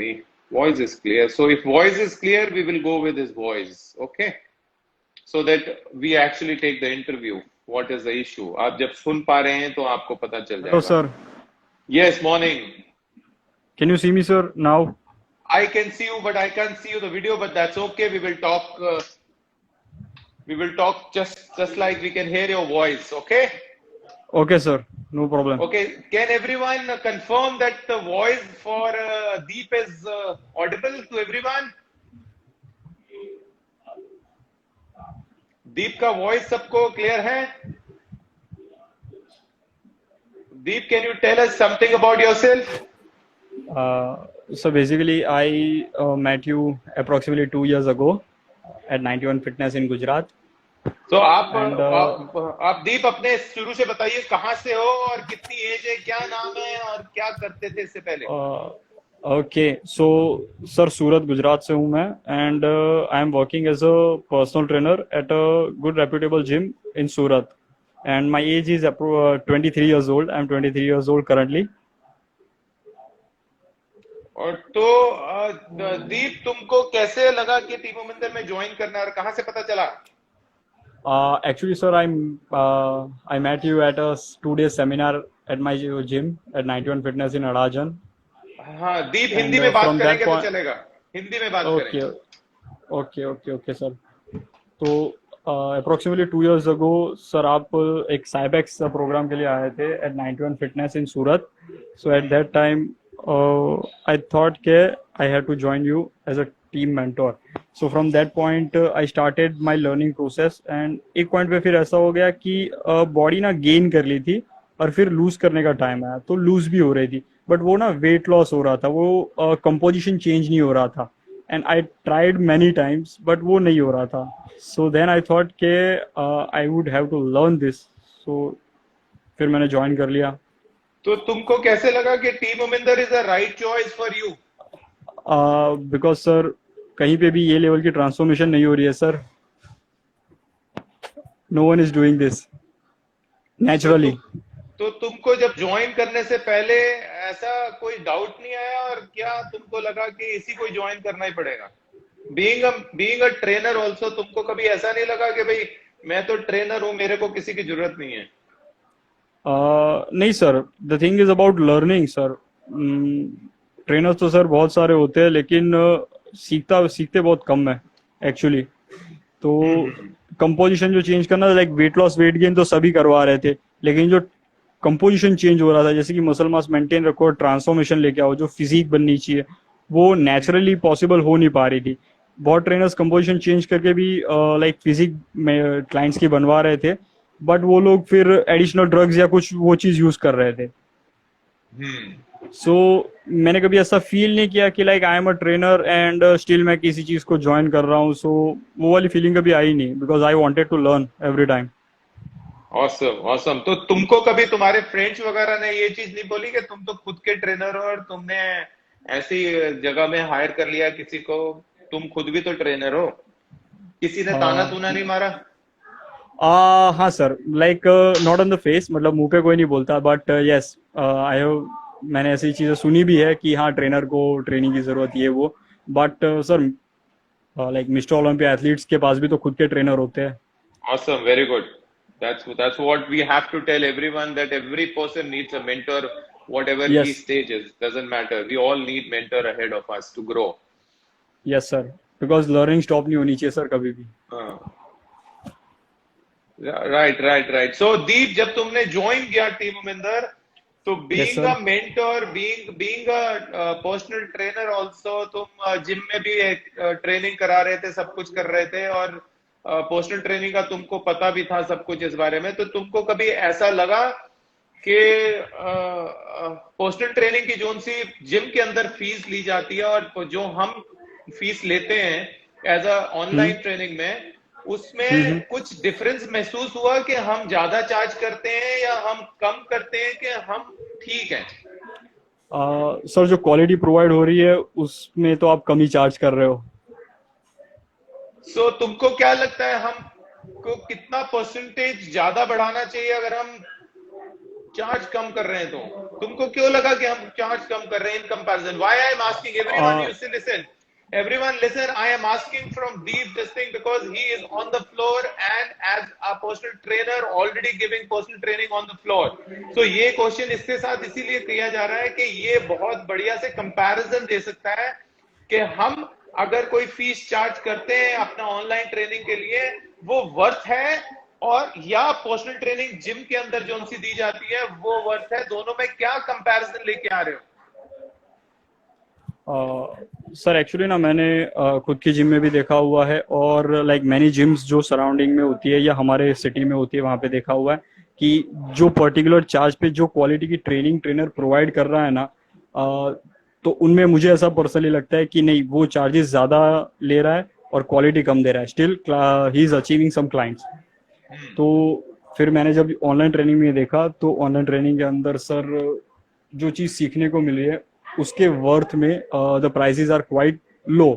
me. Voice is clear. So if voice is clear, we will go with his voice. Okay. So that we actually take the interview. What is the issue? आप जब सुन पा रहे हैं तो आपको पता चल Hello, जाएगा. sir. Yes, morning. Can you see me, sir, now? I can see you, but I can't see you the video. But that's okay. We will talk. We will talk just like we can hear your voice. Okay. Okay, sir. No problem. Okay. Can everyone confirm that the voice for Deep is audible to everyone? दीप का voice सबको clear है? Deep, can you tell us something about yourself? So basically, I met you approximately 2 years ago at 91 Fitness in Gujarat. तो आप And आप दीप अपने शुरू से बताइए, कहाँ से हो और कितनी एज है, क्या नाम है और क्या करते थे इससे पहले? okay, so sir, Surat Gujarat से हूँ मैं, and I am working as a personal trainer at a good reputable gym in Surat, and my age is 23 years old. I am 23 years old currently. और तो दीप, तुमको कैसे लगा कि टीम मंदिर में ज्वाइन करना और कहाँ से पता चला? Actually, sir, I met you at a 2 day seminar at my gym at 91 Fitness in Arajan. हाँ, दीप And हिंदी में बात from that करेंगे तो point, चलेगा. हिंदी में बात okay, करेंगे. okay, sir. तो approximately 2 years ago, sir, आप एक साइबेक्स प्रोग्राम के लिए आए थे at 91 Fitness in Surat. So at that time, I thought के I had to join you as a team mentor. So from that point, I started my learning process. And एक point पे फिर ऐसा हो गया कि बॉडी ना gain कर ली थी और फिर लूज करने का टाइम आया तो लूज भी हो रही थी, बट वो ना वेट लॉस हो रहा था, वो कंपोजिशन चेंज नहीं हो रहा था. And I tried many times but वो नहीं हो रहा था. सो देन आई थॉट के I would have to learn this. So फिर मैंने ज्वाइन कर लिया. तो तुमको कैसे लगा कि team Uminder is the right choice for you? Because sir कहीं पे भी ये लेवल की ट्रांसफॉर्मेशन नहीं हो रही है sir. No one is doing this naturally. तो तुमको जब ज्वाइन करने से पहले ऐसा कोई डाउट नहीं आया और क्या तुमको लगा कि इसी को ज्वाइन करना ही पड़ेगा? बीइंग अ ट्रेनर ऑल्सो, तुमको कभी ऐसा नहीं लगा कि भाई मैं तो ट्रेनर हूं, मेरे को किसी की जरूरत नहीं है? नहीं sir, the thing is about learning sir. Trainers तो सर बहुत सारे होते हैं, लेकिन सीखते बहुत कम है एक्चुअली. तो कंपोजिशन जो चेंज करना, like weight loss weight gain तो सभी करवा रहे थे, लेकिन जो कंपोजिशन चेंज हो रहा था, जैसे कि मसल मास मेंटेन रखो, ट्रांसफॉर्मेशन लेके आओ, जो फिजिक बननी चाहिए वो नेचुरली पॉसिबल हो नहीं पा रही थी. बहुत ट्रेनर्स कंपोजिशन चेंज करके भी लाइक फिजिक में क्लाइंट्स की बनवा रहे थे, बट वो लोग फिर एडिशनल ड्रग्स या कुछ वो चीज यूज कर रहे थे. सो मैंने कभी ऐसा फील नहीं किया कि like I am a trainer and still मैं किसी चीज को ज्वाइन कर रहा हूँ. सो वो वाली फीलिंग कभी आई नहीं, because I wanted to learn every time. Awesome awesome. तो तुमको कभी तुम्हारे फ्रेंड्स वगैरह ने ये चीज नहीं बोली कि तुम तो खुद के ट्रेनर हो और तुमने ऐसी जगह में हायर कर लिया किसी को, तुम खुद भी तो ट्रेनर हो? किसी ने ताना तूना नहीं मारा? हाँ sir, like not on the face, मतलब मुंह पे कोई नहीं बोलता, बट यस आई हैव, मैंने ऐसी चीजें सुनी भी है कि हाँ ट्रेनर को ट्रेनिंग की जरूरत है वो. But sir like mister Olympia athletes के पास भी तो खुद के ट्रेनर होते हैं. Awesome, very good. That's what we have to tell everyone, that every person needs a mentor, whatever Yes. his stage is, doesn't matter. We all need mentor ahead of us to grow. Yes sir, because learning stop नहीं होनी चाहिए sir कभी भी. Right. So Deep, जब तुमने join किया team उमिंदर, तो Yes, being sir. A mentor, being a personal trainer also, तुम जिम में भी एक ट्रेनिंग करा रहे थे, सब कुछ कर रहे थे, और पर्सनल ट्रेनिंग का तुमको पता भी था सब कुछ इस बारे में. तो तुमको कभी ऐसा लगा कि पर्सनल ट्रेनिंग की जोन सी जिम के अंदर फीस ली जाती है और जो हम फीस लेते हैं एज अ ऑनलाइन ट्रेनिंग में, उसमें कुछ डिफरेंस महसूस हुआ कि हम ज्यादा चार्ज करते हैं या हम कम करते हैं कि हम ठीक हैं? सर जो क्वालिटी प्रोवाइड हो रही है उसमें तो आप कम ही चार्ज कर रहे हो. सो तुमको क्या लगता है हमको कितना परसेंटेज ज्यादा बढ़ाना चाहिए अगर हम चार्ज कम कर रहे हैं, तो तुमको क्यों लगा कि हम चार्ज कम कर रहे हैं in comparison? Why I am asking everyone, you see listen, everyone listen, I am asking from Deep this thing because he is on the floor and as a personal trainer already giving personal training on the floor. So ये question इसके साथ इसीलिए किया जा रहा है कि ये बहुत बढ़िया से कंपैरिजन दे सकता है कि हम अगर कोई फीस चार्ज करते हैं अपना ऑनलाइन ट्रेनिंग के लिए, वो वर्थ है, और या पर्सनल ट्रेनिंग जिम के अंदर जो सी दी जाती है वो वर्थ है, दोनों में क्या कंपैरिजन लेके आ रहे हो? सर एक्चुअली ना मैंने खुद की जिम में भी देखा हुआ है, और लाइक मैनी जिम्स जो सराउंडिंग में होती है या हमारे सिटी में होती है वहाँ पे देखा हुआ है कि जो पर्टिकुलर चार्ज पे जो क्वालिटी की ट्रेनिंग ट्रेनर प्रोवाइड कर रहा है ना, तो उनमें मुझे ऐसा पर्सनली लगता है कि नहीं, वो चार्जेस ज़्यादा ले रहा है और क्वालिटी कम दे रहा है, still he is achieving some clients. तो फिर मैंने जब ऑनलाइन ट्रेनिंग में देखा, तो ऑनलाइन ट्रेनिंग के अंदर सर जो चीज़ सीखने को मिली है उसके वर्थ में the prices are quite low,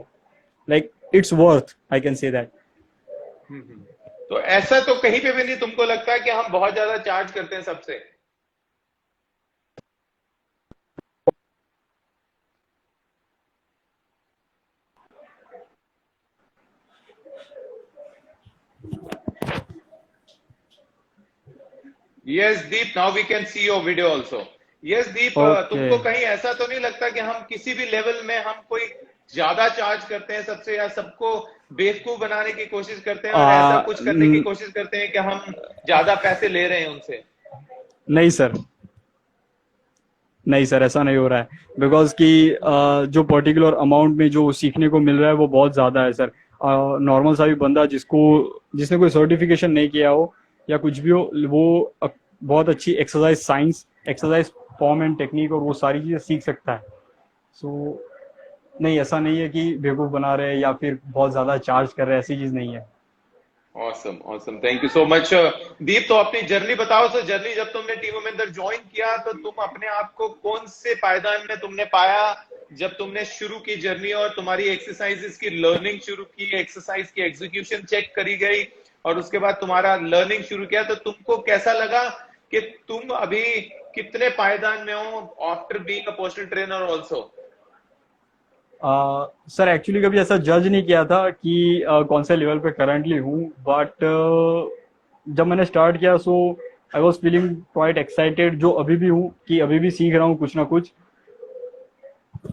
like it's worth, I can say that. तो ऐसा तो कहीं पे भी नहीं तुमको लगता है कि हम बहुत ज्यादा चार्ज करते हैं सबसे? Yes, Deep, now we can see your video also. Yes, Deep, तुमको कहीं ऐसा तो नहीं लगता कि हम किसी भी लेवल में हम कोई ज्यादा चार्ज करते हैं सबसे, या सबको बेवकूफ बनाने की कोशिश करते हैं और ऐसा कुछ करने की कोशिश करते हैं कि हम ज्यादा पैसे ले रहे हैं उनसे? नहीं सर, नहीं सर, ऐसा नहीं हो रहा है, बिकॉज कि जो पर्टिकुलर अमाउंट में जो सीखने को मिल रहा है वो बहुत ज़्यादा है सर। नॉर्मल सा भी बंदा जिसने कोई सर्टिफिकेशन नहीं किया हो या कुछ भी हो, वो बहुत अच्छी exercise science, exercise form and technique और वो सारी चीज़ें सीख सकता है। सो नहीं, ऐसा नहीं है कि बेवकूफ़ बना रहे हैं या फिर बहुत ज़्यादा चार्ज कर रहे हैं, ऐसी चीज़ नहीं है। Awesome, awesome, thank you so much Deep. तो अपनी जर्नी बताओ सर, जर्नी जब तुमने टीम में अंदर ज्वाइन किया तो तुम अपने आप को कौन से पायदान में तुमने पाया जब तुमने शुरू की जर्नी, और तुम्हारी एक्सरसाइजेस की लर्निंग शुरू की, एक्सरसाइज की एग्जीक्यूशन चेक करी गई और उसके बाद तुम्हारा लर्निंग शुरू किया, तो तुमको कैसा लगा कि तुम अभी कितने पायदान में हो after being a personal trainer also? Sir actually कभी ऐसा जज नहीं किया था कि कौन से लेवल पे करंटली हूँ, बट जब मैंने स्टार्ट किया so I was feeling quite excited, जो अभी भी हूँ कि अभी भी सीख रहा हूँ कुछ ना कुछ,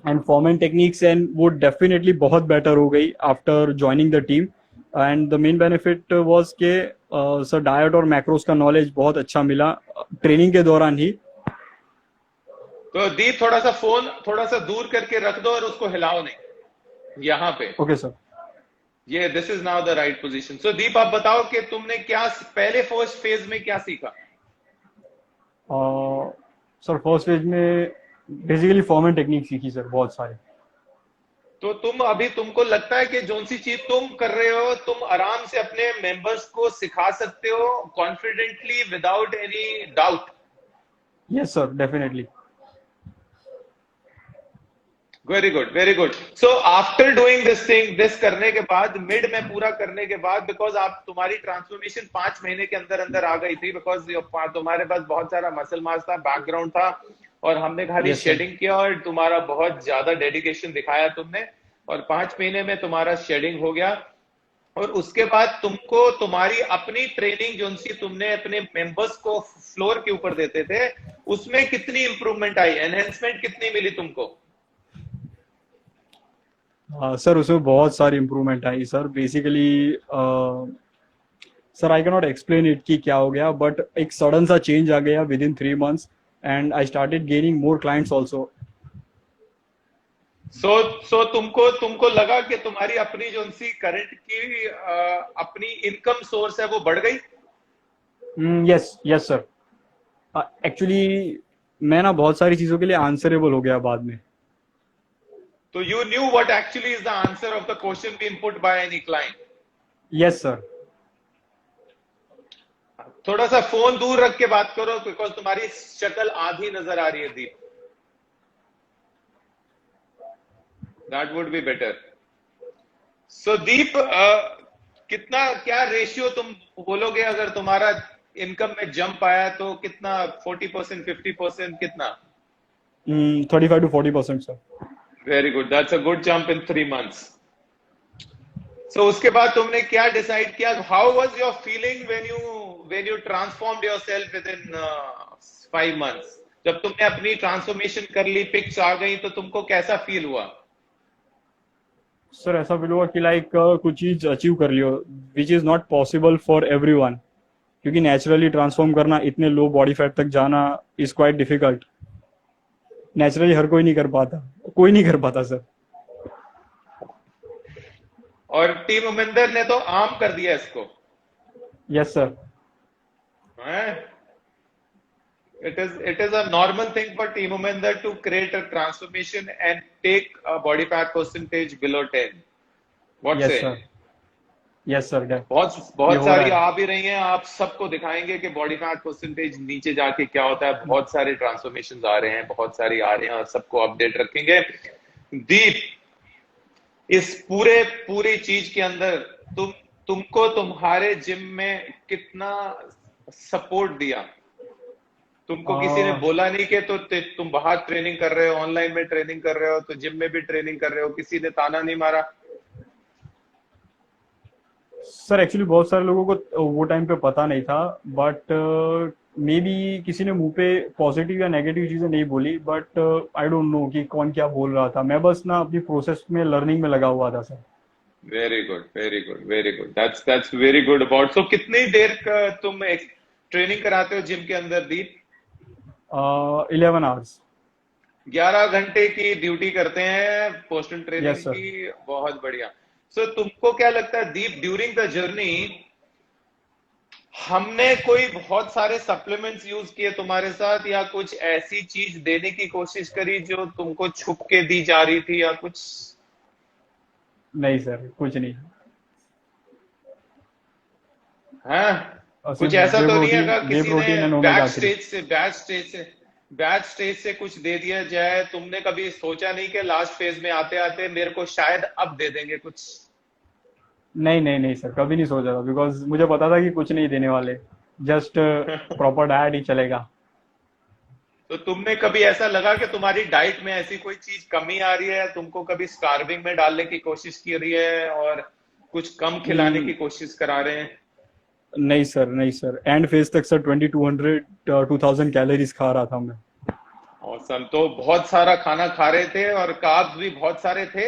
and form and techniques and वो डेफिनेटली बहुत बेटर हो गई after joining the team. And the main benefit was के सर डाइट और मैक्रोस का नॉलेज बहुत अच्छा मिला ट्रेनिंग के दौरान ही। तो दीप थोड़ा सा फोन थोड़ा सा दूर करके रख दो और उसको हिलाओ नहीं, यहाँ पे। ओके सर, ये this is now the right position. So Deep आप बताओ कि तुमने क्या पहले फर्स्ट फेज में क्या सीखा? सर फर्स्ट फेज में बेसिकली फॉर्म एंड टेक्निक सीखी सर, बहुत सारे। तो तुम अभी तुमको लगता है कि जो सी चीज तुम कर रहे हो तुम आराम से अपने मेंबर्स को सिखा सकते हो confidently without any doubt? Yes sir, definitely. Very good, very good. So after doing this thing, this करने के बाद, मिड में पूरा करने के बाद, बिकॉज आप तुम्हारी ट्रांसफॉर्मेशन 5 महीने के अंदर अंदर आ गई थी, बिकॉज तुम्हारे पास बहुत सारा मसल मास था, बैकग्राउंड था, और हमने खाली शेडिंग किया और तुम्हारा बहुत ज्यादा डेडिकेशन दिखाया तुमने, और 5 महीने में तुम्हारा शेडिंग हो गया। और उसके बाद तुमको तुम्हारी अपनी ट्रेनिंग जो सी तुमने अपने मेंबर्स को फ्लोर के ऊपर देते थे, उसमें कितनी इंप्रूवमेंट आई, एनहेंसमेंट कितनी मिली तुमको? सर उसमें बहुत सारी improvement I sir. Basically sir I can not explain it कि क्या हो गया, बट एक सडन सा चेंज आ गया within 3 months and I started gaining more clients also. So तुमको लगा कि तुम्हारी अपनी जो सी करंट की अपनी इनकम सोर्स है वो बढ़ गई? यस यस सर, एक्चुअली मैं ना बहुत सारी चीजों के लिए आंसरेबल हो गया बाद में। तो you knew what actually is the answer of the question being put by any client? Yes sir. थोड़ा सा फोन दूर रख के बात करो, बिकॉज तुम्हारी शक्ल आधी नजर आ रही है दीप। That would be better. So दीप, कितना क्या रेशियो तुम बोलोगे अगर तुम्हारा इनकम में जंप आया तो कितना, 40%, 50%, कितना? 35 to 40%, sir. Very good, that's a good jump in 3 months. सो उसके बाद तुमने क्या डिसाइड किया? How was your feeling when you transformed yourself with in 5 months? जब तुमने अपनी ट्रांसफॉर्मेशन कर ली, पिक्स आ गई, तो तुमको कैसा फील हुआ? सर ऐसा फील हुआ कि लाइक कुछ चीज अचीव कर लियो, which is not possible for everyone, क्योंकि नेचुरली ट्रांसफॉर्म करना, इतने लो बॉडी फैट तक जाना इज क्वाइट डिफिकल्ट. नेचुरली हर कोई नहीं कर पाता, कोई नहीं कर पाता सर. और टीम उमिंदर ने तो आम कर दिया इसको. Yes sir. It is a normal thing for Team Uminder to create a transformation and take a body fat percentage below 10. What yes say? Sir. Yes sir. बहुत सारी आ भी रही हैं, आप सबको दिखाएंगे कि बॉडी फैट परसेंटेज नीचे जाके क्या होता है. बहुत सारे ट्रांसफॉर्मेशन आ रहे हैं, बहुत सारी आ रहे हैं, और सबको अपडेट रखेंगे. दीप, इस पूरी चीज के अंदर तुमको तुम्हारे जिम में कितना सपोर्ट दिया? तुमको किसी ने बोला नहीं कि तुम बाहर ट्रेनिंग कर रहे हो, ऑनलाइन में ट्रेनिंग कर रहे हो, तो जिम में भी ट्रेनिंग कर रहे हो, किसी ने ताना नहीं मारा? सर एक्चुअली बहुत सारे लोगों को वो टाइम पे पता नहीं था, बट मे बी किसी ने मुंह पे पॉजिटिव या नेगेटिव चीजें नहीं बोली, बट आई डोंट नो कि कौन क्या बोल रहा था. मैं बस ना अपनी प्रोसेस में, लर्निंग में लगा हुआ था sir. Very good, very good, very good. That's very good about. So कितनी देर का तुम ट्रेनिंग कराते हो जिम के अंदर, दीप? 11 आवर्स. 11 घंटे की ड्यूटी करते हैं पोस्टल ट्रेनिंग Yes, sir. की. बहुत बढ़िया. सो तुमको क्या लगता है दीप, ड्यूरिंग द जर्नी हमने कोई बहुत सारे सप्लीमेंट्स यूज किए तुम्हारे साथ, या कुछ ऐसी चीज देने की कोशिश करी जो तुमको छुप के दी जा रही थी, या कुछ? नहीं सर, कुछ नहीं. हाँ, कुछ ऐसा तो नहीं है किसी ने बैच स्टेज से कुछ दे दिया जाए? तुमने कभी सोचा नहीं कि लास्ट फेज में आते आते मेरे को शायद अब दे देंगे कुछ? नहीं सर, कभी नहीं सोचा था, बिकॉज मुझे पता था कि कुछ नहीं देने वाले, जस्ट प्रॉपर डाइट ही चलेगा. तो तुमने कभी ऐसा लगा कि तुम्हारी डाइट में ऐसी कोई चीज कमी आ रही है, तुमको कभी स्टार्विंग में डालने की कोशिश की रही है और कुछ कम खिलाने की कोशिश करा रहे हैं? नहीं सर. एंड फेज तक सर 2200 2000 कैलोरीज खा रहा था मैं. औसम. तो बहुत सारा खाना खा रहे थे और कार्ब्स भी बहुत सारे थे?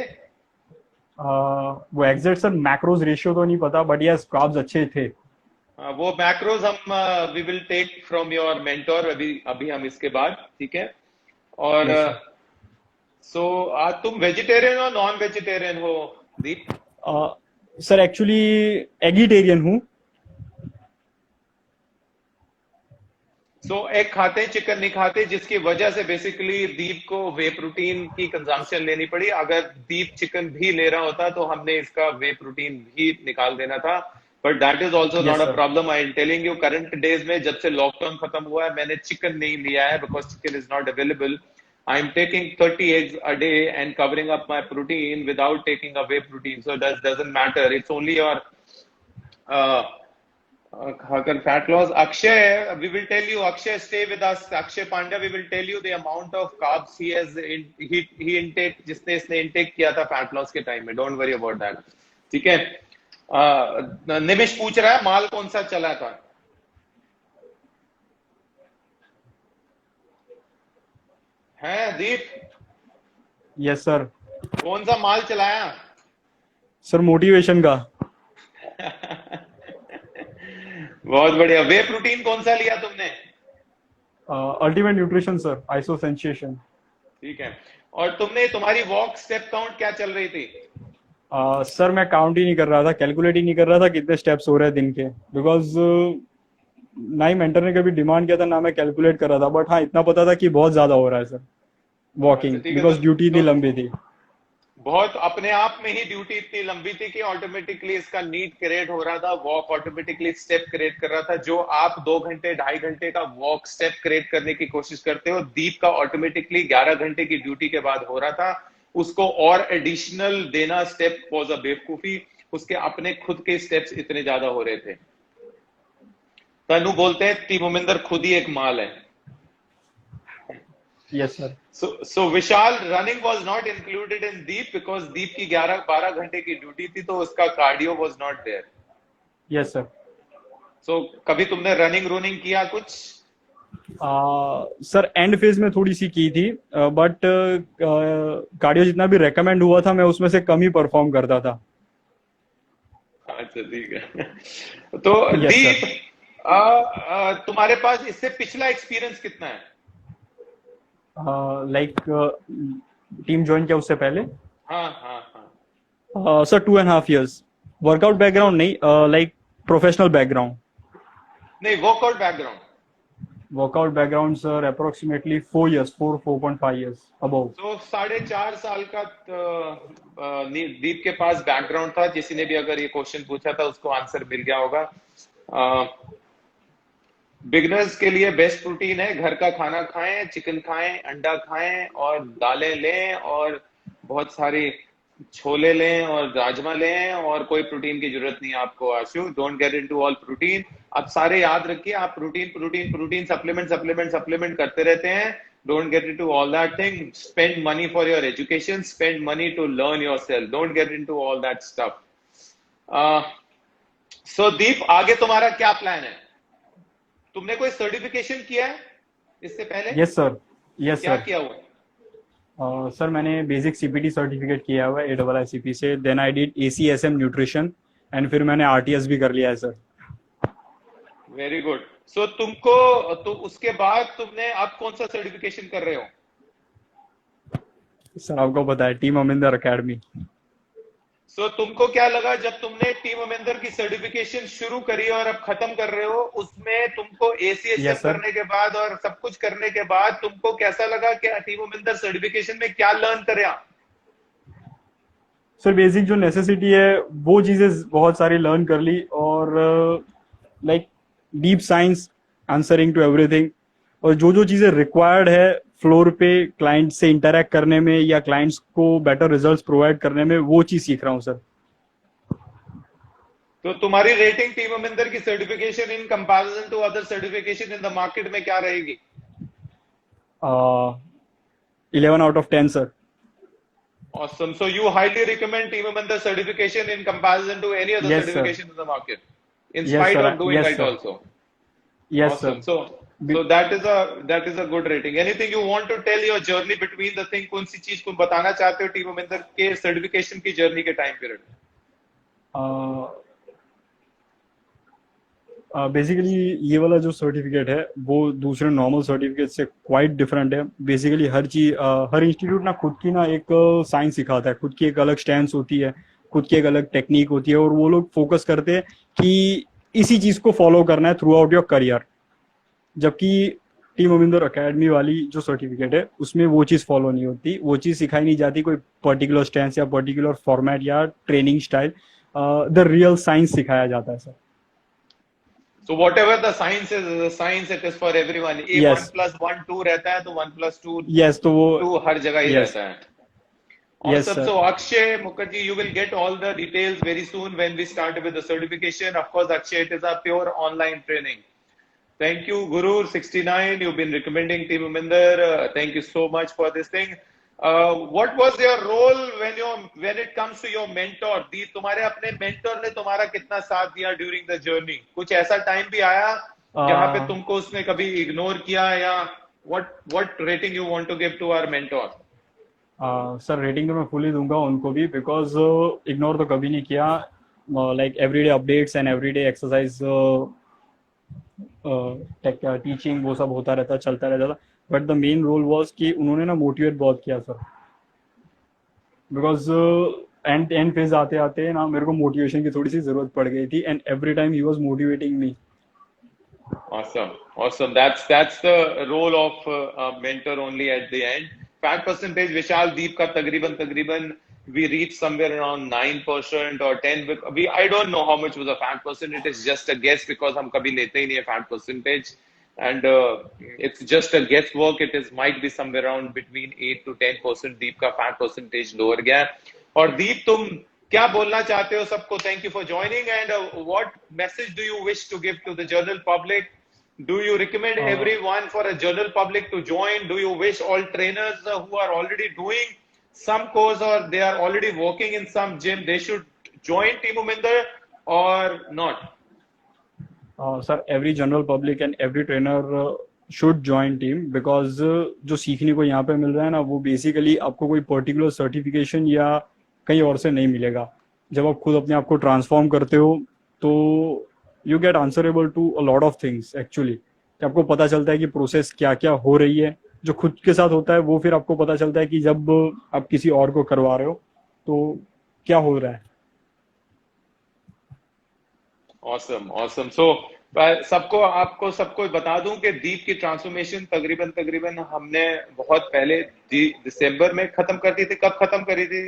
वो एग्जैक्ट सर मैक्रोज रेशियो तो नहीं पता, बट यस कार्ब्स अच्छे थे. वो मैक्रोज हम we will take from your mentor अभी हम इसके बाद, ठीक है? और सो तुम वेजिटेरियन हो नॉन वेजिटेरियन हो दीप? सर एक्चुअली एगिटेरियन हूँ. सो एग खाते, चिकन नहीं खाते, जिसकी वजह से बेसिकली दीप को वे प्रोटीन की कंजम्पशन लेनी पड़ी. अगर दीप चिकन भी ले रहा होता तो हमने इसका वे प्रोटीन भी निकाल देना था. But that is also not a problem. I am telling you, current days में जब से लॉकडाउन खत्म हुआ है, मैंने चिकन नहीं लिया है because chicken is not available. I am taking 30 eggs a day and covering up my protein without taking a whey protein. So that doesn't matter. It's only your fat loss. Akshay, we will tell you. Akshay, stay with us. Akshay Pandya, we will tell you the amount of carbs he has he intake, जिसने इसने intake किया था fat loss के time में. Don't worry about that. ठीक है? निमिष पूछ रहा है माल कौन सा चला था? हैं दीप? Yes sir. कौन सा माल चलाया? सर मोटिवेशन का. बहुत बढ़िया. वे प्रोटीन कौन सा लिया तुमने? Ultimate nutrition sir, iso sensation. ठीक है. और तुम्हारी वॉक स्टेप काउंट क्या चल रही थी? सर मैं काउंट ही नहीं कर रहा था, कैलकुलेट ही नहीं कर रहा था कितने स्टेप्स हो रहे हैं दिन के, बिकॉज ना ही मेंटर ने कभी डिमांड किया था, ना मैं कैलकुलेट कर रहा था. बट हाँ इतना पता था कि बहुत ज्यादा हो रहा है सर वॉकिंग, बिकॉज ड्यूटी इतनी लंबी थी. बहुत अपने आप में ही ड्यूटी इतनी लंबी थी कि ऑटोमेटिकली इसका नीड क्रिएट हो रहा था, वॉक ऑटोमेटिकली स्टेप क्रिएट कर रहा था. जो आप 2 घंटे 2.5 घंटे का वॉक स्टेप क्रिएट करने की कोशिश करते हो, दीप का ऑटोमेटिकली 11 घंटे की ड्यूटी के बाद हो रहा था. उसको और एडिशनल देना स्टेप वाज अ बेवकूफी. उसके अपने खुद के स्टेप्स इतने ज्यादा हो रहे थे. तनु बोलते हैं टीमोमिंदर खुद ही एक माल है. Yes sir. So Vishal, running was not included in Deep because Deep की 11-12 घंटे की ड्यूटी थी, तो उसका cardio was not there. Yes sir. So कभी तुमने रनिंग रूनिंग किया कुछ? सर एंड फेज में थोड़ी सी की थी, बट कार्डियो जितना भी रेकमेंड हुआ था मैं उसमें से कम ही परफॉर्म करता था. अच्छा ठीक है. तो यस दीप, सर. तुम्हारे पास इससे पिछला एक्सपीरियंस कितना है? लाइक टीम ज्वाइन किया उससे पहले हाँ हाँ हाँ. Sir 2.5 years. वर्कआउट बैकग्राउंड नहीं, लाइक प्रोफेशनल बैकग्राउंड. नहीं, workout background. Workout background sir approximately 4 years, 4.5 years above. तो 4.5 साल का दीप के पास बैकग्राउंड था. किसी ने भी अगर ये क्वेश्चन पूछा था उसको आंसर मिल गया होगा. बिगनर्स के लिए बेस्ट प्रोटीन है घर का खाना खाएं, चिकन खाएं, अंडा खाएं और दालें लें और बहुत सारी छोले लें और राजमा लें और कोई प्रोटीन की जरूरत नहीं है आपको. Ashu, don't get into all protein. आप सारे याद रखिए, आप प्रोटीन प्रोटीन प्रोटीन सप्लीमेंट करते रहते हैं. Don't get into all that thing. Spend money for your education, spend money to learn yourself. Don't get into all that stuff. So Deep, आगे तुम्हारा क्या प्लान है? तुमने कोई सर्टिफिकेशन किया है इससे पहले? Yes sir. यस क्या सर. किया हुआ है? सर मैंने बेसिक सीपीटी सर्टिफिकेट किया हुआ है AIICP से. Then I did ACSM nutrition and फिर मैंने RTS भी कर लिया है सर. Very good. सो तुमको तो उसके बाद तुमने अब कौन सा सर्टिफिकेशन कर रहे हो? सर आपको पता है टीम अमिंदर अकेडमी. सो तुमको क्या लगा जब तुमने टीम अमिंदर की सर्टिफिकेशन शुरू करी और अब खत्म कर रहे हो, उसमें तुमको ACSM Yes, sir. करने के बाद और सब कुछ करने के बाद तुमको कैसा लगा कि टीम अमिंदर सर्टिफिकेशन में क्या लर्न करे आप? सर बेसिक जो नेसेसिटी है वो चीजें बहुत सारी लर्न कर ली, और like deep science, answering to everything, और जो जो चीजें रिक्वायर्ड है फ्लोर पे क्लाइंट से इंटरेक्ट करने में या क्लाइंट्स को बेटर रिजल्ट्स प्रोवाइड करने में, वो चीज सीख रहा हूँ सर. तो तुम्हारी रेटिंग टीम अमिंदर की certification in comparison to other certification in the market में क्या रहेगी? 11/10 sir. Awesome. So you highly recommend Team Amandir certification in comparison to any other Yes, sir. certification in the market, in Yes, spite sir. of doing Yes, right sir. also. Yes Awesome. sir. So that is a good rating. Anything you want to tell your journey between the thing? कौन सी चीज तुम बताना चाहते हो team Aminder के certification की journey के time period? Basically ये वाला जो सर्टिफिकेट है वो दूसरे नॉर्मल सर्टिफिकेट से क्वाइट डिफरेंट है. बेसिकली हर चीज, हर इंस्टीट्यूट ना खुद की ना एक साइंस सिखाता है, खुद की एक अलग स्टैंस होती है, खुद की एक अलग टेक्निक होती है, और वो लोग फोकस करते हैं कि इसी चीज को फॉलो करना है थ्रू आउट योर करियर. जबकि टीम अमिंदर अकेडमी वाली जो सर्टिफिकेट है उसमें वो चीज फॉलो नहीं होती, वो चीज सिखाई नहीं जाती, कोई पर्टिकुलर स्टैंस या पर्टिकुलर फॉर्मेट या training style. The real science सिखाया जाता है sir. So whatever the science is the science, it is for everyone. A Yes. 1+1 2 रहता है तो 1+2 Yes, तो वो 2 हर जगह ही Yes. रहता है. Yes, Awesome. sir. So Akshay Mukherjee, you will get all the details very soon when we start with the certification. Of course, Akshay, it is a pure online training. Thank you, Guru69. You've been recommending Team Aminder. Thank you so much for this thing. What was your role when it comes to your mentor? दी तुम्हारे अपने mentor ने तुम्हारा कितना साथ दिया during the journey? कुछ ऐसा time भी आया जहाँ पे तुमको उसने कभी ignore किया, या what rating you want to give to our mentor? Sir rating तो मैं फुली दूंगा उनको भी, बिकॉज इग्नोर तो कभी नहीं किया. Like everyday updates and everyday exercise, teaching, वो सब होता रहता, चलता रहता था. But the main role was कि उन्होंने ना मोटिवेट बहुत किया सर, बिकॉज एंड फेज आते आते ना मेरे को मोटिवेशन की थोड़ी सी जरूरत पड़ गई थी, and every time he was motivating me. Awesome. That's the role of a mentor only at the end. Fat percentage, Vishal, Deep का तकरीबन we reached somewhere around 9% or 10. I don't know how much was the fat percentage. It is just a guess because हम कभी लेते ही नहीं है fat percentage, and it's just a guesswork. It might be somewhere around between 8 to 10%. Deep का fat percentage lower गया. और Deep, तुम क्या बोलना चाहते हो सबको? Thank you for joining and what message do you wish to give to the general public? Do you recommend Uh, everyone for a general public to join? Do you wish all trainers who are already doing some course or they are already working in some gym, they should join Team Uminder or not? Sir, every general public and every trainer should join team because जो सीखने को यहाँ पे मिल रहा है ना, वो basically आपको कोई पर्टिकुलर सर्टिफिकेशन या कहीं और से नहीं मिलेगा. जब आप खुद अपने आप को ट्रांसफॉर्म करते हो तो you get answerable to a lot of things actually. कि आपको पता चलता है कि प्रोसेस क्या क्या हो रही है. जो खुद के साथ होता है वो फिर आपको पता चलता है कि जब आप किसी और को करवा रहे हो तो क्या हो रहा है. Awesome. So सबको बता दूं कि दीप की ट्रांसफॉर्मेशन तकरीबन हमने बहुत पहले दिसंबर में खत्म कर दी थी. कब खत्म करी थी?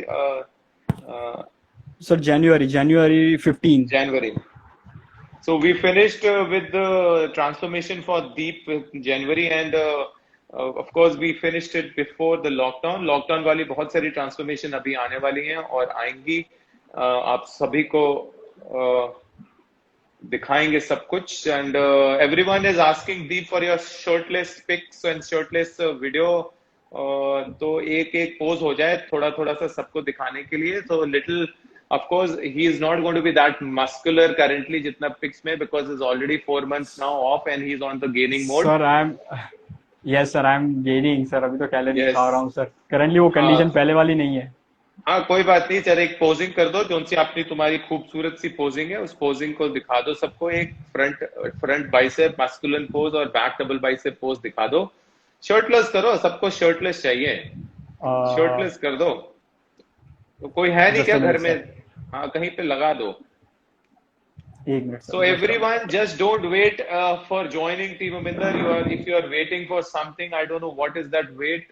Sir January 15. January. So we finished with the transformation for Deep in January and of course we finished it before the lockdown. Lockdown वाली बहुत सारी transformation अभी आने वाली हैं और आएंगी. आप सभी को दिखाएंगे सब कुछ. And everyone is asking Deep for your shirtless pics and shirtless video. तो एक पोज हो जाए थोड़ा सा सबको दिखाने के लिए. So little. Of course, he is not going to be that muscular currently, jitna pics mein, because he's already 4 months now off and he's on the gaining mode. Sir, I'm gaining, sir. अभी तो calorie खा रहा हूँ, sir. Currently वो condition पहले वाली नहीं है. हाँ, कोई बात नहीं. चल एक पोजिंग कर दो, जोन सी अपनी तुम्हारी खूबसूरत सी पोजिंग है, उस पोजिंग को दिखा दो सबको. एक फ्रंट बाइसेप मैस्कुलिन पोज और बैक डबल बाइसेप पोज दिखा दो. शर्टलेस करो, सबको शर्टलेस चाहिए. शर्टलेस कर दो. तो कोई है नहीं क्या घर में? हाँ, कहीं पे लगा दो. So everyone, just don't wait for joining Team Uminder. If you are waiting for something, I don't know what is that wait.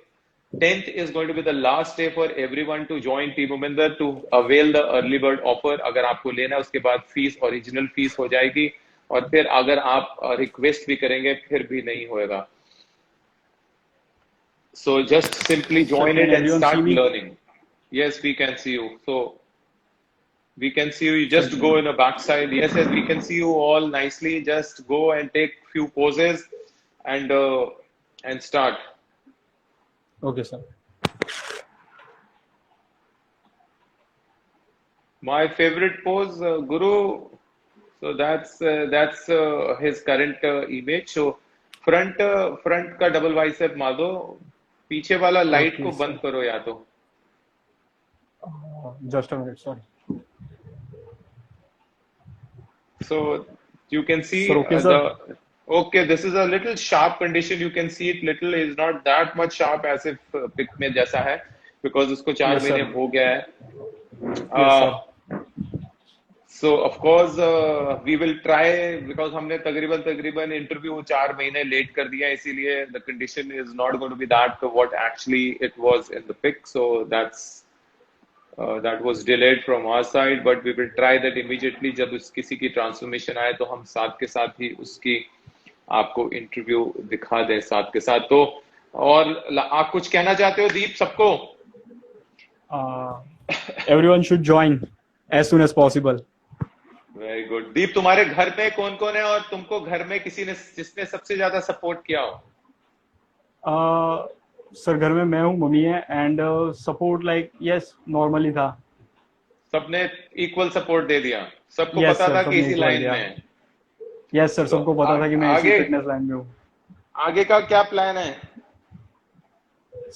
10th is going to be the last day for everyone to join Team Uminder to avail the early bird offer. अगर आपको लेना है उसके बाद fees original fees हो जाएगी और फिर अगर आप रिक्वेस्ट भी करेंगे फिर भी नहीं होएगा. So just simply join it and start learning. Yes, we can see you. So we can see you. You just go in a backside. Yes, we can see you all nicely. Just go and take few poses and start. Okay, sir. My favorite pose, Guru. So that's his current image. So front का double bicep मार दो. पीछे वाला light को बंद करो या तो. Just a minute, sorry. So you can see okay, this is a little sharp condition. You can see it little is not that much sharp as if pic में जैसा है because उसको 4 महीने हो गया है. So of course we will try because हमने तकरीबन इंटरव्यू 4 महीने लेट कर दिया, इसीलिए the condition is not going to be that what actually it was in the pic. So that was delayed from our side, but we will try that immediately. जब किसी की transformation आए तो हम साथ के साथ ही उसकी आपको इंटरव्यू दिखा दें साथ के साथ. तो और आप कुछ कहना चाहते हो दीप सबको? Everyone should join as soon as possible. Very good. दीप, तुम्हारे घर में कौन कौन है और तुमको घर में जिसने सबसे ज्यादा सपोर्ट किया हो? सर घर में मैं हूँ, मम्मी है and support like yes normally था. सबने इक्वल सपोर्ट दे दिया? सबको पता था कि इसी लाइन में है? यस सर, सबको पता था कि मैं इसी फिटनेस लाइन में हूँ. आगे का क्या प्लान है?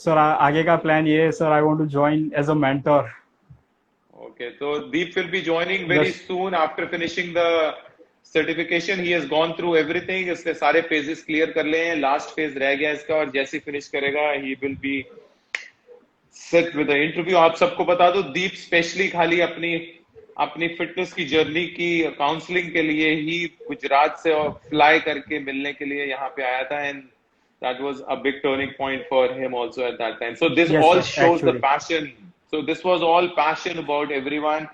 सर आगे का प्लान ये है sir, I want to join as a mentor. Okay, तो Deep will be joining very soon after finishing the certification. He has gone through everything. इसने सारे फेजेस क्लियर कर लिए हैं, लास्ट फेज रह गया इसका और जैसे फिनिश करेगा he will be set with the interview. आप सबको बता दो दीप स्पेशली खाली अपनी फिटनेस की जर्नी की काउंसलिंग के लिए ही गुजरात से फ्लाई करके मिलने के लिए यहाँ पे आया था. And that was a big turning point for him also at that time. So this all shows the passion. So this was all passion about everyone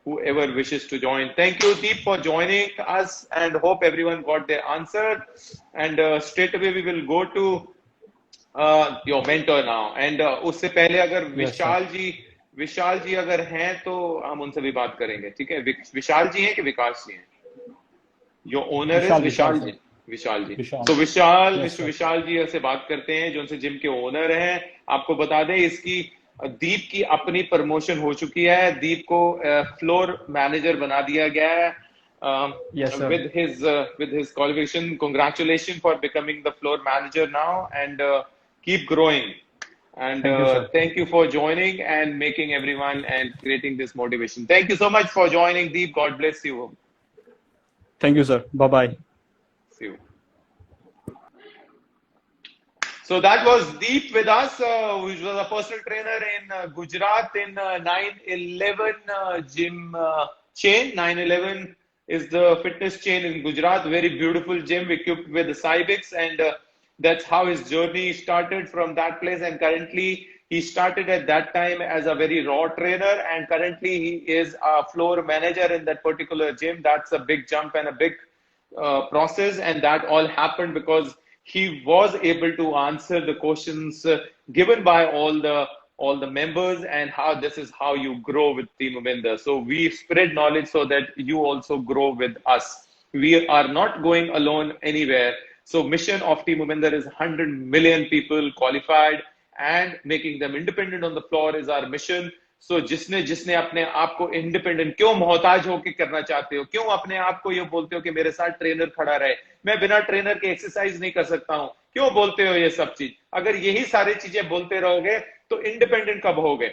whoever wishes to join. Thank you Deep for joining us and hope everyone got their answer. And straight away we will go to your mentor now. And उससे पहले अगर विशाल जी विशाल जी अगर हैं तो हम उनसे भी बात करेंगे, ठीक है? विशाल जी हैं कि विकास जी हैं? Your owner is Vishal Vishal sir, ji. Vishal ji. Vishal. तो Vishal, yes mister sir. Vishal ji से बात करते हैं जो उनसे जिम के ओनर हैं। आपको बता दें इसकी दीप की अपनी प्रमोशन हो चुकी है। दीप को फ्लोर मैनेजर बना दिया गया है yes sir. with his qualification. Congratulations for becoming the floor manager now, and keep growing. And thank you sir. thank you for joining and making everyone and creating this motivation. Thank you so much for joining, Deep. God bless you. Thank you sir, bye bye. See you. So that was Deep with us, which was a personal trainer in Gujarat in 911 gym chain. 911 is the fitness chain in Gujarat. Very beautiful gym equipped with the Cybex, and that's how his journey started from that place. And currently, he started at that time as a very raw trainer, and currently he is a floor manager in that particular gym. That's a big jump and a big process, and that all happened because he was able to answer the questions given by all the members, and how this is how you grow with Team Uminder. So we spread knowledge so that you also grow with us. We are not going alone anywhere. So mission of Team Uminder is 100 million people qualified and making them independent on the floor is our mission. सो जिसने जिसने अपने आप को independent, क्यों मोहताज होके करना चाहते हो, क्यों अपने आप को ये बोलते हो कि मेरे साथ ट्रेनर खड़ा रहे, मैं बिना ट्रेनर के एक्सरसाइज नहीं कर सकता हूं, क्यों बोलते हो ये सब चीज? अगर यही सारी चीजें बोलते रहोगे तो इंडिपेंडेंट कब होगे?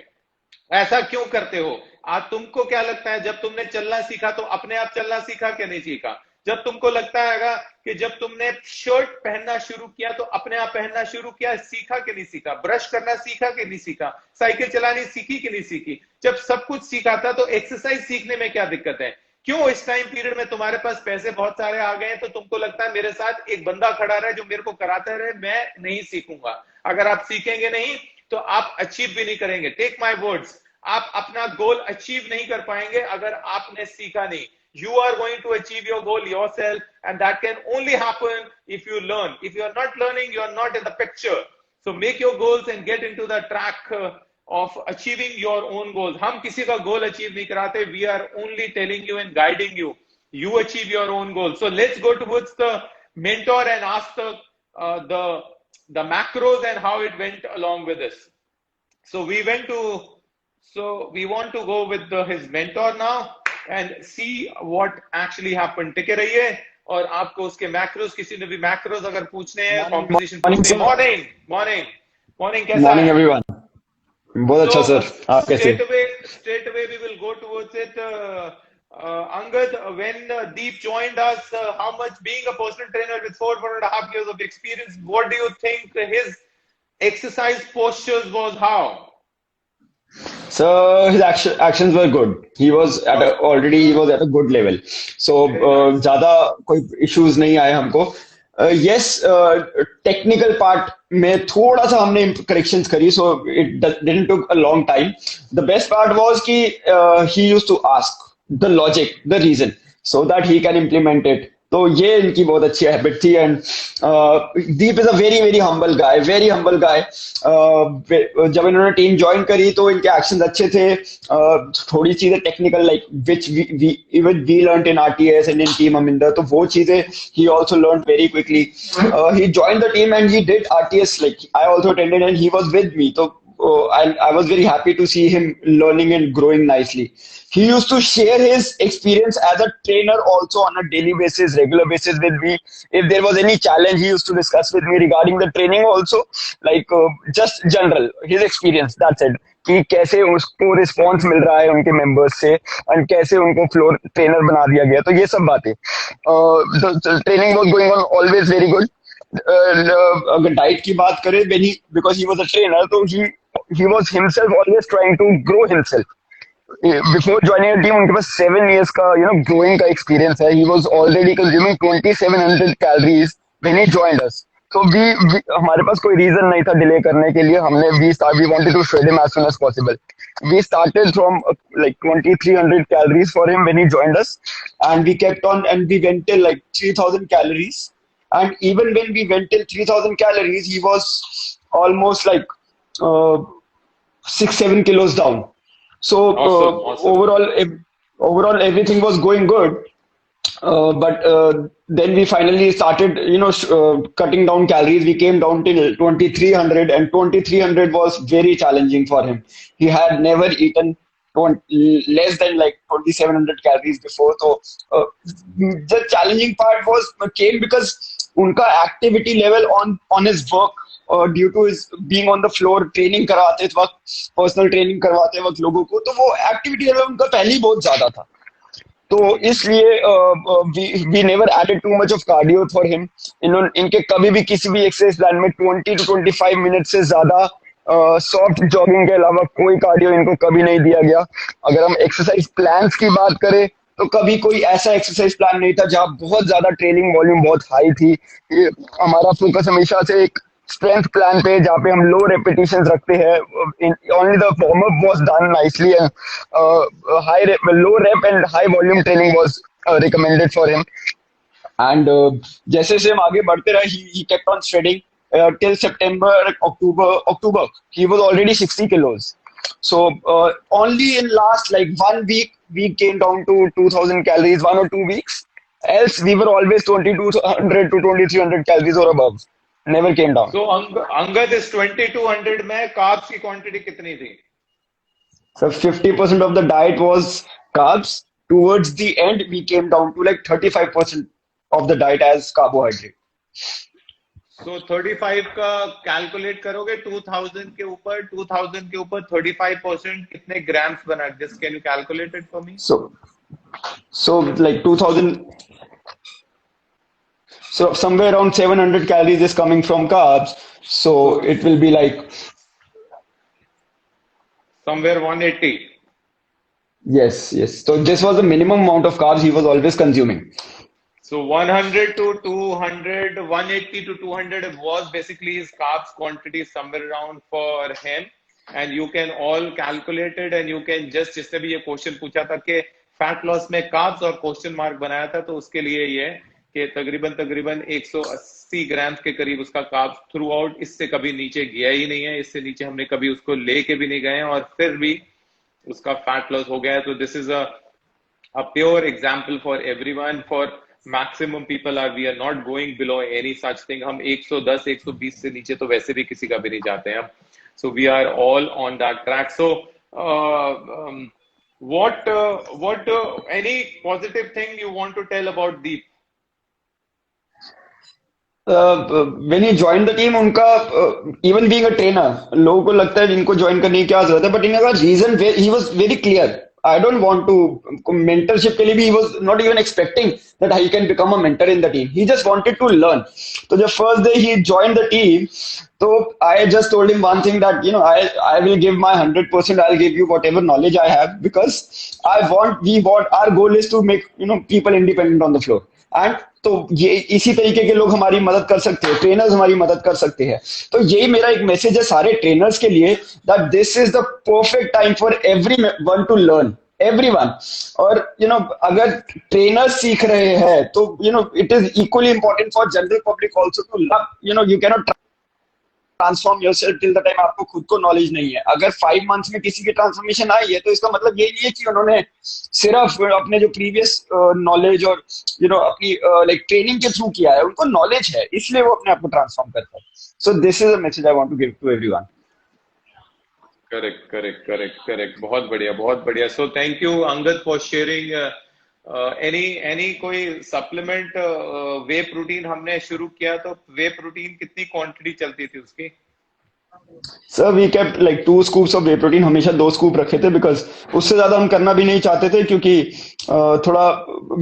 ऐसा क्यों करते हो? आज तुमको क्या लगता है जब तुमने चलना सीखा तो अपने आप चलना सीखा कि नहीं सीखा? जब तुमको लगता है कि जब तुमने शर्ट पहनना शुरू किया तो अपने आप पहनना शुरू किया, सीखा कि नहीं सीखा? ब्रश करना सीखा कि नहीं सीखा? साइकिल चलानी सीखी कि नहीं सीखी? जब सब कुछ सीखा था तो एक्सरसाइज सीखने में क्या दिक्कत है? क्यों इस टाइम पीरियड में तुम्हारे पास पैसे बहुत सारे आ गए तो तुमको लगता है मेरे साथ एक बंदा खड़ा रहे जो मेरे को कराता रहे, मैं नहीं सीखूंगा? अगर आप सीखेंगे नहीं तो आप अचीव भी नहीं करेंगे। टेक माय वर्ड्स, आप अपना गोल अचीव नहीं कर पाएंगे अगर आपने सीखा नहीं। You are going to achieve your goal yourself, and that can only happen if you learn. If you are not learning, you are not in the picture. So make your goals and get into the track of achieving your own goals. हम किसी का goal achieve नहीं कराते. We are only telling you and guiding you. You achieve your own goals. So let's go towards the mentor and ask the macros and how it went along with this. So we want to go with his mentor now and see what actually happened. टिके रहिए और आपको उसके macros, किसी ने भी macros अगर पूछने हैं, कॉम्पोजिशन पूछने हैं। मॉर्निंग मॉर्निंग मॉर्निंग, कैसा है? Morning everyone. बहुत अच्छा सर, आप कैसे? Straight away we will go towards it. Angad, when Deep joined us, how much, being a personal trainer with 4.5 years of experience, what do you think his exercise postures was? How? So his actions were good. He was at a good level. So ज्यादा कोई issues नहीं आए हमको। Yes, technical part में थोड़ा सा हमने corrections करी, so it didn't took a long time. The best part was कि he used to ask the logic, the reason, so that he can implement it. तो ये इनकी बहुत अच्छी हैबिट थी। And Deep is a very very humble guy, very humble गाय। जब इन्होंने team join करी तो इनके एक्शंस अच्छे थे। थोड़ी चीजें technical like which we learned in RTS and in team Aminder, तो वो चीजें he also learned very quickly. He joined the team and he did RTS, like I also attended and he was with me. तो I was very happy to see him learning and growing nicely. He used to share his experience as a trainer also on a daily basis, regular basis with me. If there was any challenge, he used to discuss with me regarding the training also, like just general, his experience, that's it. कि कैसे उसको response मिल रहा है उनके members से and कैसे उनको floor trainer बना दिया गया, तो ये सब बातें। Training was going on always very good. अगर डाइट की बात करें, when he, because he was a trainer, तो he was himself always trying to grow himself. Before joining a team, उनके पास 7 years का growing का experience है। He was already consuming 2700 calories when he joined us. So हमारे पास कोई reason नहीं था delay करने के लिए। we wanted to shred him as soon as possible. We started from like 2300 calories for him when he joined us, and we kept on and we went till like 3000 calories. And even when we went till 3000 calories, he was almost like 6-7 kilos down. So Awesome, awesome. overall everything was going good. But then we finally started, cutting down calories. We came down till 2300, and 2300 was very challenging for him. He had never eaten less than like 2700 calories before. So the challenging part came because unka activity level on his work, due to his being on the floor training कराते वक्त, personal training करवाते वक्त लोगों को, तो वो activity level उनका पहले ही बहुत ज्यादा था. तो इसलिए we never added too much of cardio for him. इनके कभी भी किसी भी एक्सरसाइज प्लान में 20 to 25 मिनट से ज्यादा सॉफ्ट जॉगिंग के अलावा कोई कार्डियो इनको कभी नहीं दिया गया. अगर हम एक्सरसाइज प्लान्स की बात करें तो कभी कोई ऐसा एक्सरसाइज प्लान नहीं था जहाँ बहुत ज्यादा ट्रेनिंग वॉल्यूम बहुत हाई थी. हमारा फोकस हमेशा से एक स्ट्रेंथ प्लान पे, जहाँ पे हम लो रेपिटेशन रखते हैं. Only the warm up was done nicely, high low rape and high volume training was recommended for him. And जैसे जैसे हम आगे बढ़ते रहे, he kept on shredding till September, October he was already 60 kilos. So only in last like 1 week we came down to 2000 calories, 1 or 2 weeks. Else we were always 2200 to 2300 calories or above. Never came down. So Angad is 2200 में carbs की quantity कितनी थी? So 50% of the diet was carbs. Towards the end, we came down to like 35% of the diet as carbohydrate. So 35 का calculate करोगे 2000 के ऊपर 35% कितने grams बना? Just can you calculate it for me? So like 2000. So somewhere around 700 calories is coming from carbs. So it will be like somewhere 180. Yes. So this was the minimum amount of carbs he was always consuming. So 100 to 200, 180 to 200 was basically his carbs quantity somewhere around for him. And you can all calculate it, and you can just, जिसने भी ये question पूछा था कि fat loss में carbs और question mark बनाया था, तो उसके लिए ये कि तकरीबन 180 ग्राम के करीब उसका कार्ब्स थ्रू आउट, इससे कभी नीचे गया ही नहीं है. इससे नीचे हमने कभी उसको लेके भी नहीं गए, और फिर भी उसका फैट लॉस हो गया है. तो this is a pure example for everyone. For maximum people we are not going below any such thing. हम 110 120 से नीचे तो वैसे भी किसी का भी नहीं जाते हैं. So we are all on that track. So what any positive thing you want to tell about Deep? When he joined the team, उनका even being a trainer, लोगों को लगता है इनको ज्वाइन करने की क्या जरूरत है, but इनका reason he was very clear. I don't want to mentorship के लिए भी he was not even expecting that he can become a mentor in the team. He just wanted to learn. So the first day he joined the team, so I just told him one thing, that I will give my 100%. I'll give you whatever knowledge I have, because our goal is to make people independent on the floor. And तो ये इसी तरीके के लोग हमारी मदद कर सकते हैं, ट्रेनर्स हमारी मदद कर सकते हैं. तो यही मेरा एक मैसेज है सारे ट्रेनर्स के लिए, that this is the perfect time for everyone to learn, everyone. और अगर ट्रेनर्स सीख रहे हैं तो it is equally important for general public also to learn. You cannot transform yourself till the time आपको खुद को नॉलेज नहीं है. अगर 5 months में किसी की ट्रांसफॉर्मेशन आई है, तो इसका मतलब ये नहीं है कि उन्होंने सिर्फ अपने जो प्रीवियस नॉलेज और अपनी लाइक ट्रेनिंग के थ्रू किया है, उनको नॉलेज है, इसलिए वो अपने आप को ट्रांसफॉर्म करता है. So this is a message I want to give to everyone. Correct. बहुत बढ़िया. So thank you Angad for sharing. Any कोई सप्लीमेंट वे प्रोटीन हमने शुरू किया, तो वे प्रोटीन कितनी क्वांटिटी चलती थी उसकी? Sir we kept like 2 scoops of whey protein. हमेशा 2 scoop रखे थे, बिकॉज उससे ज्यादा हम करना भी नहीं चाहते थे, क्योंकि थोड़ा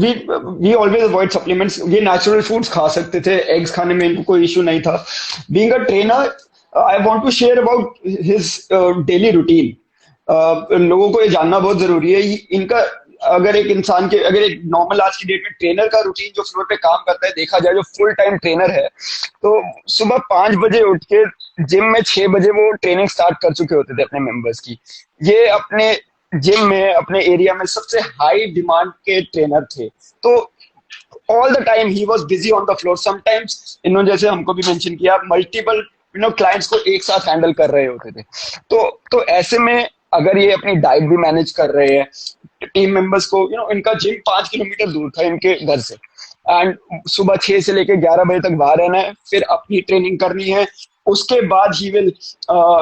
वी ऑलवेज अवॉइड सप्लीमेंट्स. ये नेचुरल फूड्स खा सकते थे, एग्स खाने में इनको कोई इशू नहीं था. Being a trainer, I want to share about his daily routine. लोगों को ये जानना बहुत जरूरी है. इनका अगर एक नॉर्मल आज की डेट में ट्रेनर का रूटीन जो फ्लोर पे काम करता है देखा जाए, जो फुल टाइम ट्रेनर है, तो सुबह 5 बजे उठ के जिम में 6 बजे वो ट्रेनिंग स्टार्ट कर चुके होते थे अपने मेंबर्स की. ये अपने जिम में अपने एरिया में सबसे हाई डिमांड के ट्रेनर थे. तो all the time he was busy on the floor. Sometimes इन्होंने जैसे हमको भी मेंशन किया, मल्टीपल क्लाइंट्स को एक साथ हैंडल कर रहे होते थे. तो ऐसे में अगर ये अपनी डाइट भी मैनेज कर रहे हैं, टीम मेंबर्स को इनका जिम 5 किलोमीटर दूर था इनके घर से, एंड सुबह 6 से लेके 11 बजे तक बाहर रहना है, फिर अपनी ट्रेनिंग करनी है, उसके बाद he will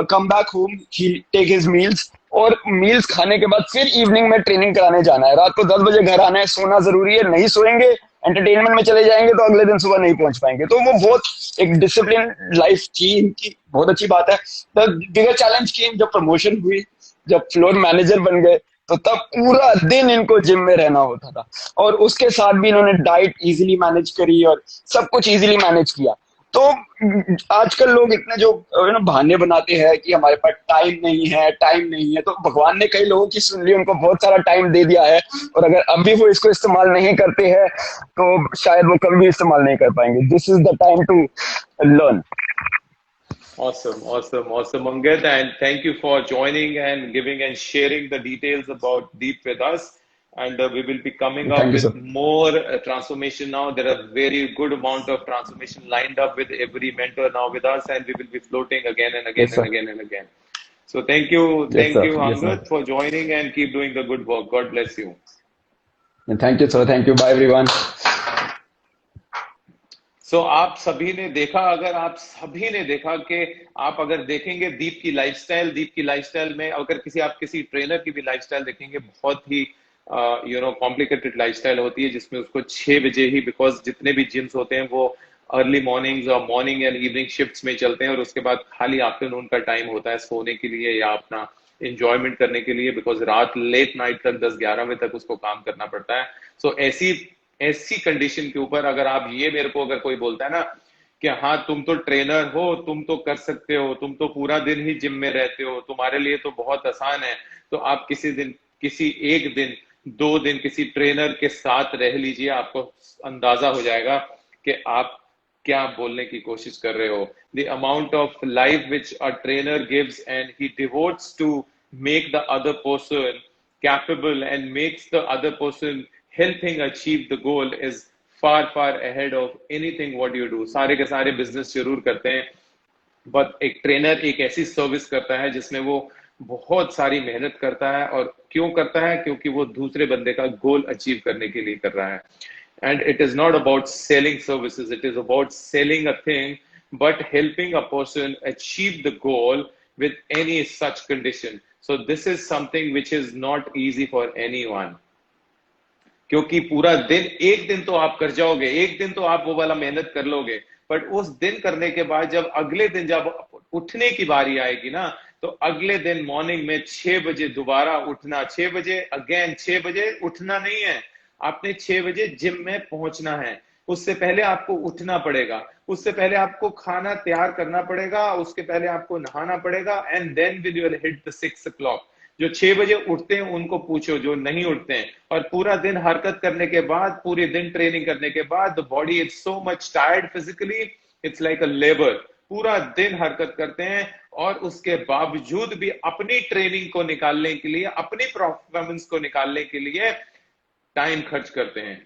come back home, he take his meals, और मील्स खाने के बाद फिर इवनिंग में ट्रेनिंग कराने जाना है। रात को 10 बजे घर आना है, सोना जरूरी है, नहीं सोएंगे एंटरटेनमेंट में चले जाएंगे तो अगले दिन सुबह नहीं पहुंच पाएंगे। तो वो बहुत एक डिसिप्लिन लाइफ थी इनकी, बहुत अच्छी बात है। द बिगर चैलेंज की जब प्रमोशन हुई, जब फ्लोर मैनेजर बन गए, तो तब पूरा दिन इनको जिम में रहना होता था, और उसके साथ भी इन्होंने डाइट इजीली मैनेज करी और सब कुछ इजीली मैनेज किया। तो आजकल लोग इतने जो बहाने बनाते हैं कि हमारे पास टाइम नहीं है, टाइम नहीं है, तो भगवान ने कई लोगों की सुन ली, उनको बहुत सारा टाइम दे दिया है, और अगर अभी वो इसको इस्तेमाल नहीं करते हैं तो शायद वो कभी भी इस्तेमाल नहीं कर पाएंगे। This is the time to learn. Awesome, awesome, awesome, Angad, and thank you for joining and giving and sharing the details about Deep with us. And we will be coming up Thank you, with sir. more transformation now. There are very good amount of transformation lined up with every mentor now with us, and we will be floating again and again Yes, sir. and again and again. So thank you, Yes, sir. Yes, sir. Angad, for joining, and keep doing the good work. God bless you. Thank you, sir. Thank you. Bye, everyone. सो आप सभी ने देखा, अगर आप सभी ने देखा कि आप अगर देखेंगे दीप की लाइफस्टाइल में, अगर आप किसी ट्रेनर की भी लाइफस्टाइल देखेंगे, बहुत ही कॉम्प्लिकेटेड लाइफस्टाइल होती है, जिसमें उसको 6 बजे ही, बिकॉज जितने भी जिम्स होते हैं वो अर्ली मॉर्निंग्स और मॉर्निंग एंड इवनिंग शिफ्ट्स में चलते हैं, और उसके बाद खाली आफ्टरनून का टाइम होता है सोने के लिए या अपना एंजॉयमेंट करने के लिए, बिकॉज रात लेट नाइट तक 10-11 बजे तक उसको काम करना पड़ता है। सो ऐसी कंडीशन के ऊपर अगर आप ये मेरे को अगर कोई बोलता है ना कि हाँ तुम तो ट्रेनर हो, तुम तो कर सकते हो, तुम तो पूरा दिन ही जिम में रहते हो, तुम्हारे लिए तो बहुत आसान है, तो आप किसी एक दिन 2 दिन किसी ट्रेनर के साथ रह लीजिए, आपको अंदाजा हो जाएगा कि आप क्या बोलने की कोशिश कर रहे हो। The amount of life which a trainer gives and he devotes to make the other person capable and makes the other person helping achieve the goal is far ahead of anything what you do। सारे के सारे business जरूर करते हैं, but एक trainer एक ऐसी service करता है जिसमें वो बहुत सारी मेहनत करता है, और क्यों करता है? क्योंकि वो दूसरे बंदे का गोल अचीव करने के लिए कर रहा है। And it is not about selling services, it is about selling a thing but helping a person achieve the goal with any such condition। So this is something which is not easy for anyone, क्योंकि पूरा दिन, एक दिन तो आप कर जाओगे, एक दिन तो आप वो वाला मेहनत कर लोगे, बट उस दिन करने के बाद जब अगले दिन जब उठने की बारी आएगी ना, तो अगले दिन मॉर्निंग में 6 बजे दोबारा उठना, 6 बजे अगेन, 6 बजे उठना नहीं है, आपने 6 बजे जिम में पहुंचना है। उससे पहले आपको उठना पड़ेगा, उससे पहले आपको खाना तैयार करना पड़ेगा, उसके पहले आपको नहाना पड़ेगा, and then will you hit the 6 o'clock। जो 6 बजे उठते हैं उनको पूछो, जो नहीं उठते हैं, और पूरा दिन हरकत करने के बाद, पूरे दिन ट्रेनिंग करने के बाद, the body is so much tired physically, it's like a labour. पूरा दिन हरकत करते हैं और उसके बावजूद भी अपनी ट्रेनिंग को निकालने के लिए, अपनी परफॉर्मेंस को निकालने के लिए टाइम खर्च करते हैं।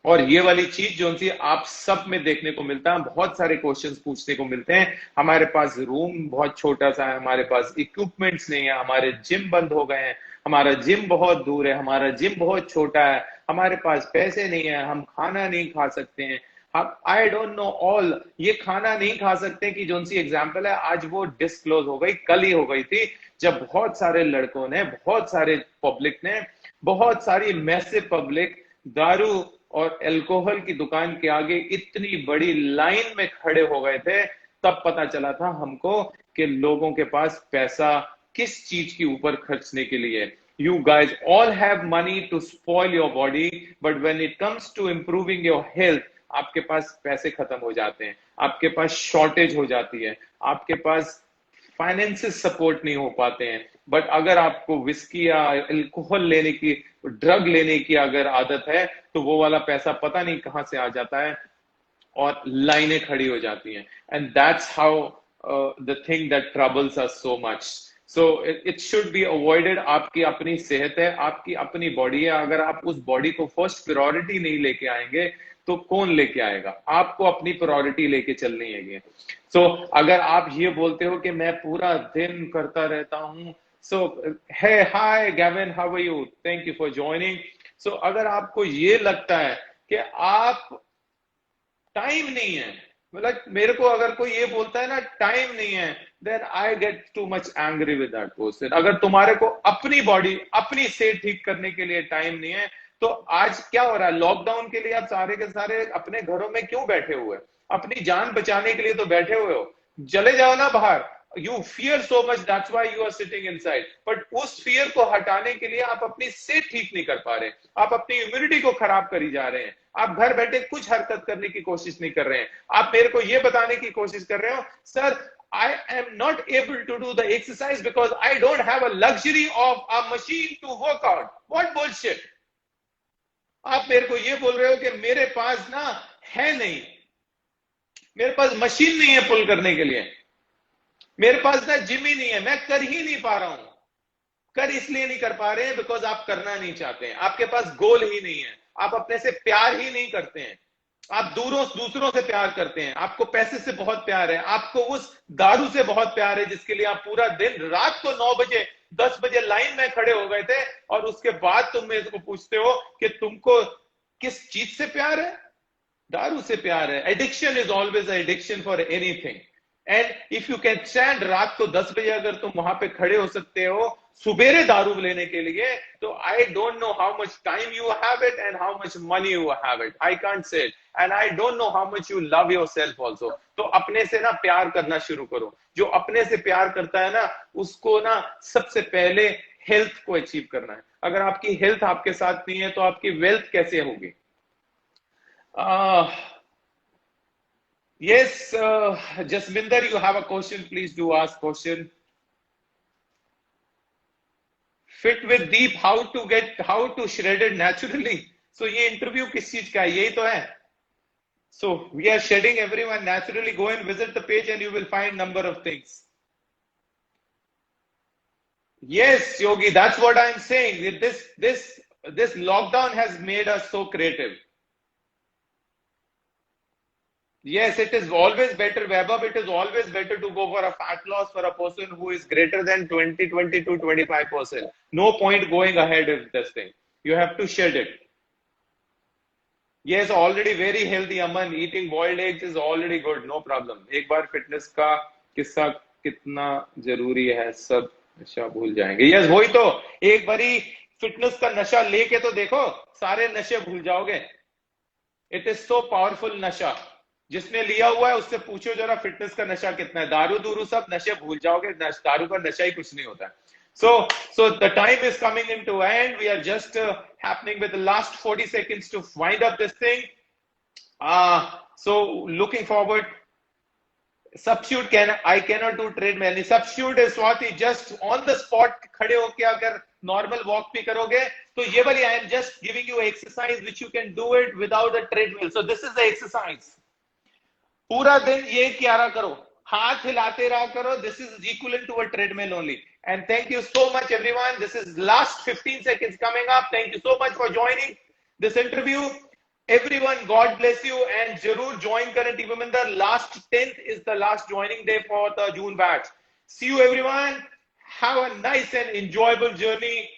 और ये वाली चीज जो सी आप सब में देखने को मिलता है, बहुत सारे क्वेश्चंस पूछने को मिलते हैं, हमारे पास रूम बहुत छोटा सा है, हमारे पास इक्विपमेंट्स नहीं है, हमारे जिम बंद हो गए हैं, हमारा जिम बहुत दूर है, हमारा जिम बहुत छोटा है, हमारे पास पैसे नहीं है, हम खाना नहीं खा सकते हैं, हम आई डोंट नो ऑल, ये खाना नहीं खा सकते कि जो सी एग्जाम्पल है, आज वो डिस्क्लोज हो गई, कल ही हो गई थी, जब बहुत सारे लड़कों ने, बहुत सारे पब्लिक ने, बहुत सारी मैसिव पब्लिक दारू और अल्कोहल की दुकान के आगे इतनी बड़ी लाइन में खड़े हो गए थे, तब पता चला था हमको कि लोगों के पास पैसा किस चीज के ऊपर खर्चने के लिए। You guys all have money to spoil your body, but when it comes to improving your health, आपके पास पैसे खत्म हो जाते हैं, आपके पास शॉर्टेज हो जाती है, आपके पास फाइनेंसिस सपोर्ट नहीं हो पाते हैं। बट अगर आपको विस्की या अल्कोहल लेने की, ड्रग लेने की अगर आदत है, तो वो वाला पैसा पता नहीं कहां से आ जाता है और लाइनें खड़ी हो जाती हैं। And that's how the thing that troubles us so much. So it should be avoided. आपकी अपनी सेहत है, आपकी अपनी बॉडी है, अगर आप उस बॉडी को फर्स्ट प्रायोरिटी नहीं लेके आएंगे तो कौन लेके आएगा? आपको अपनी प्रायोरिटी लेके चलनी है। सो अगर आप ये बोलते हो कि मैं पूरा दिन करता रहता हूं, So hey, hi Gavin, how are you? Thank you for joining. So अगर आपको ये लगता है कि आप टाइम नहीं है, मतलब मेरे को अगर कोई ये बोलता है ना टाइम नहीं है, then I get too much angry with that person. अगर तुम्हारे को अपनी बॉडी अपनी सेहत ठीक करने के लिए टाइम नहीं है, तो आज क्या हो रहा है, लॉकडाउन के लिए आप सारे के सारे अपने घरों में क्यों बैठे हुए? अपनी जान बचाने के लिए तो बैठे हुए हो. चले जाओ ना बाहर. You fear so much, that's why you are sitting inside. But उस फियर को हटाने के लिए आप अपनी सेहत ठीक नहीं कर पा रहे, आप अपनी इम्यूनिटी को खराब करी जा रहे हैं, आप घर बैठे कुछ हरकत करने की कोशिश नहीं कर रहे हैं. आप मेरे को ये बताने की कोशिश कर रहे हो, sir I am not able to do the exercise because I don't have a luxury of a machine to work out. What bullshit? आप मेरे को ये बोल रहे हो कि मेरे पास ना है नहीं, मेरे पास मशीन नहीं है पुल करने के लिए, मेरे पास ना जिम ही नहीं है, मैं कर ही नहीं पा रहा हूं. कर इसलिए नहीं कर पा रहे हैं बिकॉज आप करना नहीं चाहते हैं, आपके पास गोल ही नहीं है, आप अपने से प्यार ही नहीं करते हैं, आप दूसरों से प्यार करते हैं, आपको पैसे से बहुत प्यार है, आपको उस दारू से बहुत प्यार है जिसके लिए आप पूरा दिन रात को 9 बजे 10 बजे लाइन में खड़े हो गए थे, और उसके बाद तुम मेरे को पूछते हो कि तुमको किस चीज से प्यार है? दारू से प्यार है. Addiction is always addiction for anything. And if you can stand, रात को 10 बजे अगर तुम वहां पे खड़े हो सकते हो सुबेरे दारू लेने के लिए, तो I don't know how much time you have it and how much money you have it. I can't say it. And I don't know how much you love yourself also. तो अपने से ना प्यार करना शुरू करो. जो अपने से प्यार करता है ना, उसको ना सबसे पहले हेल्थ को अचीव करना है. अगर आपकी हेल्थ आपके साथ नहीं है तो आपकी वेल्थ कैसे होगी? Yes, Jasminder, you have a question. Please do ask question. Fit with Deep, how to shred it naturally. So ये इंटरव्यू किस चीज का है? यही तो है. So we are shedding everyone naturally. Go and visit the page and you will find number of things. Yes, Yogi, that's what I'm saying. This lockdown has made us so creative. Yes, it is always better, Vaibhav, it is always better to go for a fat loss for a person who is greater than 20, 22, 25%. No point going ahead with this thing. You have to shed it. Yes, already very healthy, Aman. Eating boiled eggs is already good, no problem. एक बार fitness का किस्सा कितना जरूरी है, सब नशा भूल जाएंगे. यस, वही तो. एक बारी फिटनेस का नशा लेके तो देखो, सारे नशे भूल जाओगे. इट इज सो पावरफुल नशा. जिसने लिया हुआ है उससे पूछो जरा फिटनेस का नशा कितना है. दारू सब नशे भूल जाओगे, दारू का नशा ही कुछ नहीं होता. So the time is coming into end. We are just happening with the last 40 seconds to wind up this thing. So looking forward. Substitute I cannot do treadmill. Substitute is Swati, just on the spot खड़े होके अगर normal walk भी करोगे तो ये वाली I am just giving you exercise which you can do it without a treadmill. So this is the exercise. पूरा दिन ये क्या रहा करो, हाथ हिलाते रहा करो. This is equivalent to a treadmill only. And thank you so much everyone. This is last 15 seconds coming up. Thank you so much for joining this interview. Everyone, God bless you, and जरूर join करें TV मंदिर. Last 10th is the last joining day for the June batch. See you everyone. Have a nice and enjoyable journey.